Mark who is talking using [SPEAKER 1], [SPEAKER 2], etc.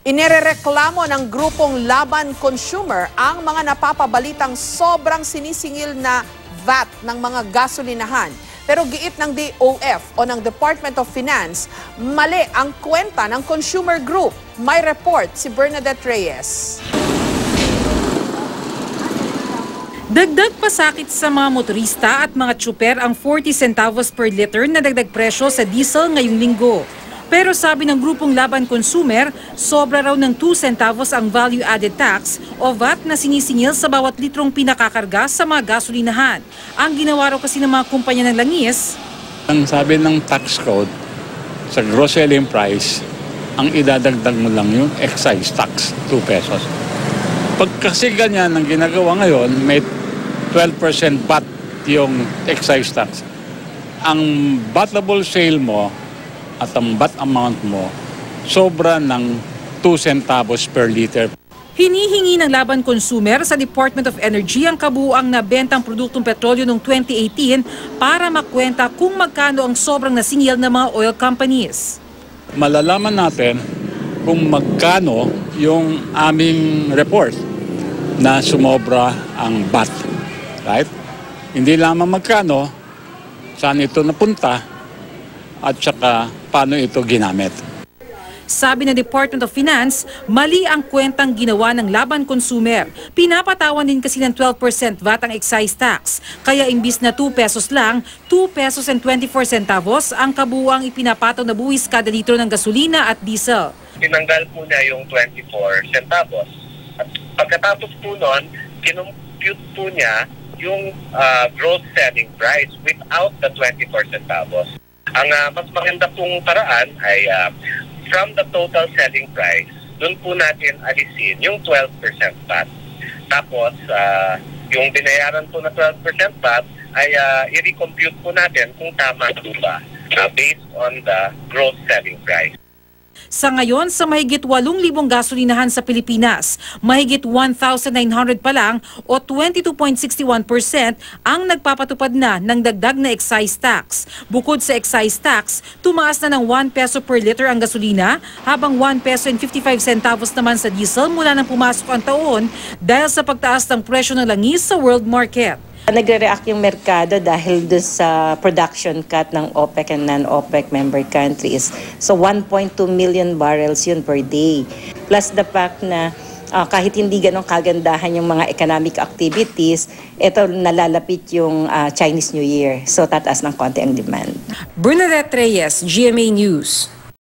[SPEAKER 1] Inirereklamo ng grupong Laban Consumer ang mga napapabalitang sobrang sinisingil na VAT ng mga gasolinahan. Pero giit ng DOF o ng Department of Finance, mali ang kwenta ng consumer group. May report si Bernadette Reyes.
[SPEAKER 2] Dagdag pasakit sa mga motorista at mga tsuper ang 40 centavos per liter na dagdag presyo sa diesel ngayong linggo. Pero sabi ng grupong Laban Consumer, sobra raw ng 2 centavos ang value-added tax o VAT na sinisingil sa bawat litrong pinakakarga sa mga gasolinahan. Ang ginawa raw kasi ng mga kumpanya ng langis,
[SPEAKER 3] ang sabi ng tax code, sa gross selling price, ang idadagdag mo lang yung excise tax, 2 pesos. Pag kasi ganyan ang ginagawa ngayon, may 12% VAT yung excise tax. Ang vatable sale mo at ang VAT amount mo, sobra ng 2 centavos per liter.
[SPEAKER 2] hinihingi ng Laban Consumer sa Department of Energy ang kabuuang nabentang produktong petrolyo noong 2018 para makwenta kung magkano ang sobrang nasingil ng mga oil companies.
[SPEAKER 3] Malalaman natin kung magkano yung aming report na sumobra ang VAT. Right? Hindi lamang magkano, saan ito napunta, at saka paano ito ginamit.
[SPEAKER 2] Sabi ng Department of Finance, mali ang kwentang ginawa ng Laban Consumer. Pinapatawan din kasi ng 12% VAT ang excise tax. Kaya imbis na 2 pesos lang, 2 pesos and 24 centavos ang kabuuang ipinapataw na buwis kada litro ng gasolina at diesel.
[SPEAKER 4] Tinanggal po niya yung 24 centavos. At pagkatapos po nun, kinumpute po niya yung gross selling price without the 24 centavos. Ang mas maganda pong paraan ay from the total selling price, doon po natin alisin yung 12% VAT. Tapos, yung binayaran po na 12% VAT ay i-recompute po natin kung tama po ba based on the gross selling price.
[SPEAKER 2] Sa ngayon, sa mahigit 8,000 gasolinahan sa Pilipinas, mahigit 1,900 pa lang o 22.61% ang nagpapatupad na ng dagdag na excise tax. Bukod sa excise tax, tumaas na ng 1 peso per liter ang gasolina, habang 1 peso and 55 centavos naman sa diesel mula nang pumasok ang taon dahil sa pagtaas ng presyo ng langis sa world market.
[SPEAKER 5] Nagre-react yung merkado dahil doon sa production cut ng OPEC and non-OPEC member countries. So 1.2 million barrels yun per day. Plus the fact na kahit hindi ganun kagandahan yung mga economic activities, ito nalalapit yung Chinese New Year. So tataas ng konti ang demand.
[SPEAKER 2] Bernadette Reyes, GMA News.